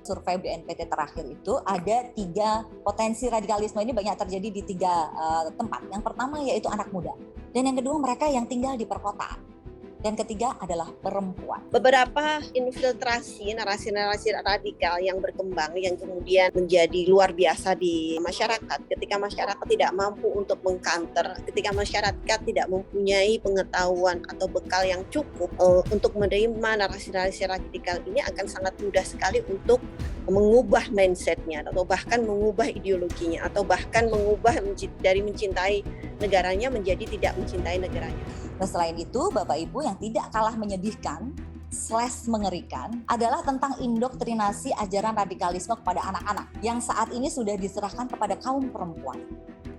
survei BNPT terakhir itu ada 3 potensi radikalisme ini banyak terjadi di 3 tempat. Yang pertama yaitu anak muda, dan yang kedua mereka yang tinggal di perkotaan. Dan ketiga adalah perempuan. Beberapa infiltrasi narasi-narasi radikal yang berkembang yang kemudian menjadi luar biasa di masyarakat ketika masyarakat tidak mampu untuk mengcounter, ketika masyarakat tidak mempunyai pengetahuan atau bekal yang cukup untuk menerima narasi-narasi radikal ini, akan sangat mudah sekali untuk mengubah mindsetnya atau bahkan mengubah ideologinya atau bahkan mengubah dari mencintai negaranya menjadi tidak mencintai negaranya. Nah, selain itu, Bapak Ibu, yang tidak kalah menyedihkan / mengerikan adalah tentang indoktrinasi ajaran radikalisme kepada anak-anak yang saat ini sudah diserahkan kepada kaum perempuan.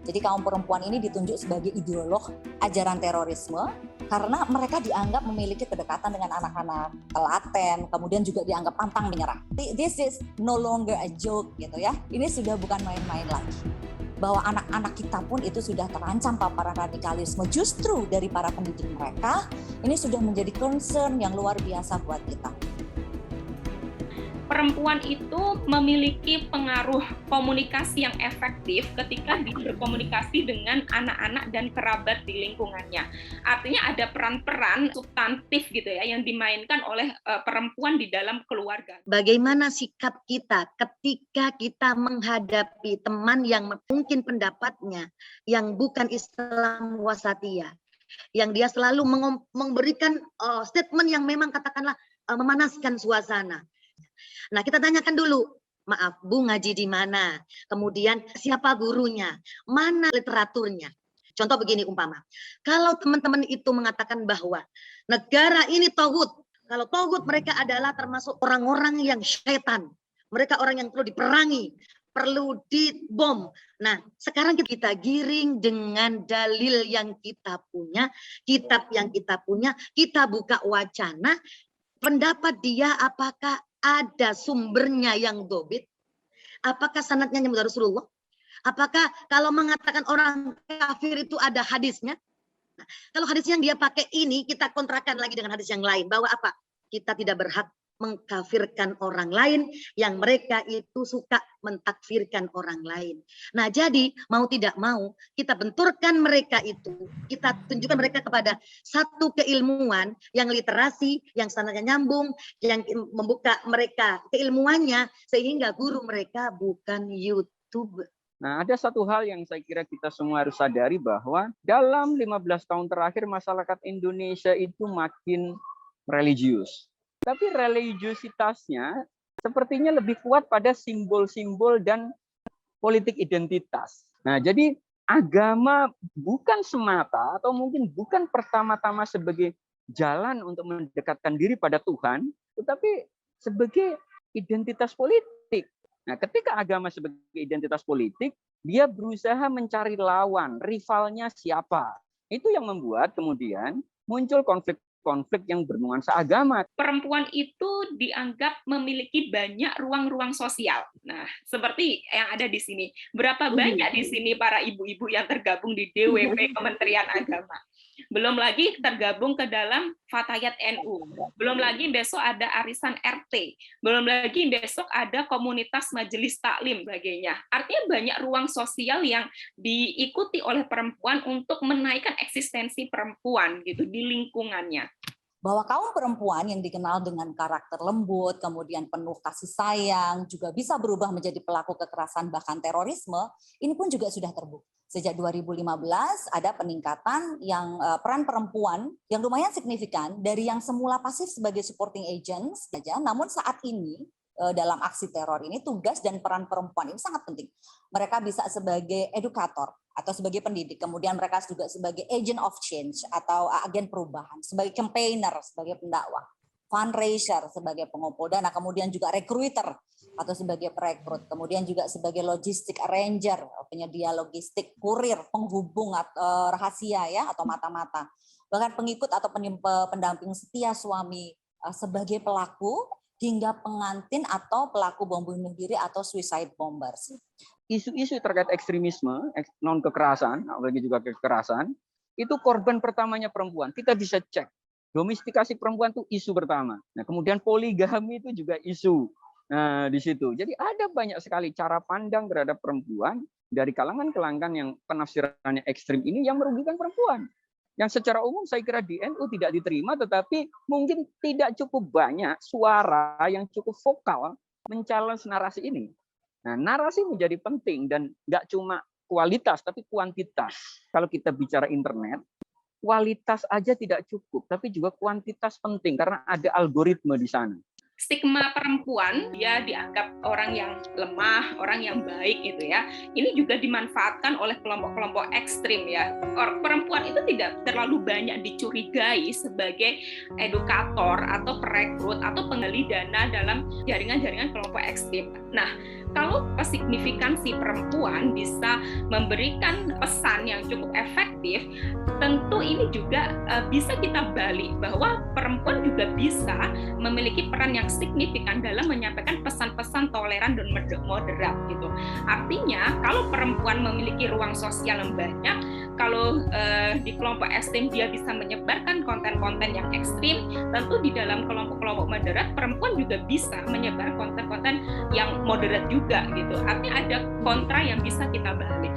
Jadi kaum perempuan ini ditunjuk sebagai ideolog ajaran terorisme karena mereka dianggap memiliki kedekatan dengan anak-anak telaten, kemudian juga dianggap pantang menyerah. This is no longer a joke gitu ya. Ini sudah bukan main-main lagi. Bahwa anak-anak kita pun itu sudah terancam paparan radikalisme justru dari para pendidik mereka. Ini sudah menjadi concern yang luar biasa buat kita. Perempuan itu memiliki pengaruh komunikasi yang efektif ketika dia berkomunikasi dengan anak-anak dan kerabat di lingkungannya. Artinya ada peran-peran substantif gitu ya yang dimainkan oleh perempuan di dalam keluarga. Bagaimana sikap kita ketika kita menghadapi teman yang mungkin pendapatnya yang bukan Islam wasatiyah, yang dia selalu memberikan statement yang memang katakanlah memanaskan suasana. Nah, kita tanyakan dulu, maaf, Bu ngaji di mana? Kemudian siapa gurunya? Mana literaturnya? Contoh begini umpama, kalau teman-teman itu mengatakan bahwa negara ini togut, kalau togut mereka adalah termasuk orang-orang yang syaitan, mereka orang yang perlu diperangi, perlu dibom. Nah, sekarang kita giring dengan dalil yang kita punya, kitab yang kita punya, kita buka wacana, pendapat dia apakah ada sumbernya yang dobit? Apakah sanadnya nyebut Rasulullah? Apakah kalau mengatakan orang kafir itu ada hadisnya? Nah, kalau hadis yang dia pakai ini, kita kontrakan lagi dengan hadis yang lain. Bahwa apa? Kita tidak berhak mengkafirkan orang lain yang mereka itu suka mentakfirkan orang lain. Nah, jadi mau tidak mau kita benturkan mereka itu, kita tunjukkan mereka kepada satu keilmuan yang literasi, yang sanadnya nyambung, yang membuka mereka keilmuannya sehingga guru mereka bukan YouTube. Nah, ada satu hal yang saya kira kita semua harus sadari bahwa dalam 15 tahun terakhir masyarakat Indonesia itu makin religius. Tapi religiositasnya sepertinya lebih kuat pada simbol-simbol dan politik identitas. Nah, jadi agama bukan semata atau mungkin bukan pertama-tama sebagai jalan untuk mendekatkan diri pada Tuhan, tetapi sebagai identitas politik. Nah, ketika agama sebagai identitas politik, dia berusaha mencari lawan, rivalnya siapa. Itu yang membuat kemudian muncul konflik yang bernuansa agama. Perempuan itu dianggap memiliki banyak ruang-ruang sosial. Nah, seperti yang ada di sini. Berapa banyak di sini para ibu-ibu yang tergabung di DWP Kementerian Agama. Belum lagi tergabung ke dalam Fatayat NU. Belum lagi besok ada arisan RT. Belum lagi besok ada komunitas majelis taklim sebagainya. Artinya banyak ruang sosial yang diikuti oleh perempuan untuk menaikkan eksistensi perempuan gitu di lingkungannya. Bahwa kaum perempuan yang dikenal dengan karakter lembut, kemudian penuh kasih sayang, juga bisa berubah menjadi pelaku kekerasan bahkan terorisme, ini pun juga sudah terbukti. Sejak 2015 ada peningkatan yang peran perempuan yang lumayan signifikan dari yang semula pasif sebagai supporting agents saja, namun saat ini dalam aksi teror ini tugas dan peran perempuan ini sangat penting. Mereka bisa sebagai edukator atau sebagai pendidik, kemudian mereka juga sebagai agent of change atau agen perubahan, sebagai campaigner, sebagai pendakwah, fundraiser sebagai pengumpul dana, kemudian juga recruiter atau sebagai perekrut, kemudian juga sebagai logistik arranger, penyedia logistik, kurir, penghubung atau rahasia ya atau mata-mata, bahkan pengikut atau pendamping setia suami sebagai pelaku hingga pengantin atau pelaku bom bunuh diri atau suicide bombers. Isu-isu terkait ekstremisme, non kekerasan, apalagi juga kekerasan, itu korban pertamanya perempuan. Kita bisa cek. Domestikasi perempuan itu isu pertama. Nah, kemudian poligami itu juga isu. Nah, di situ. Jadi ada banyak sekali cara pandang terhadap perempuan dari kalangan-kalangan yang penafsirannya ekstrim ini yang merugikan perempuan. Yang secara umum saya kira di NU tidak diterima, tetapi mungkin tidak cukup banyak suara yang cukup vokal men-challenge narasi ini. Nah, narasi menjadi penting dan nggak cuma kualitas, tapi kuantitas. Kalau kita bicara internet, kualitas aja tidak cukup, tapi juga kuantitas penting karena ada algoritma di sana. Stigma perempuan dia dianggap orang yang lemah, orang yang baik gitu ya. Ini juga dimanfaatkan oleh kelompok-kelompok ekstrim ya. Perempuan itu tidak terlalu banyak dicurigai sebagai edukator atau perekrut atau penggali dana dalam jaringan-jaringan kelompok ekstrim. Nah, kalau signifikansi perempuan bisa memberikan pesan yang cukup efektif, tentu ini juga bisa kita balik bahwa perempuan juga bisa memiliki peran yang signifikan dalam menyampaikan pesan-pesan toleran dan moderat gitu. Artinya kalau perempuan memiliki ruang sosial yang banyak, kalau di kelompok ekstrem dia bisa menyebarkan konten-konten yang ekstrim, tentu di dalam kelompok-kelompok moderat perempuan juga bisa menyebar konten-konten yang moderat juga gitu. Artinya ada kontra yang bisa kita balik.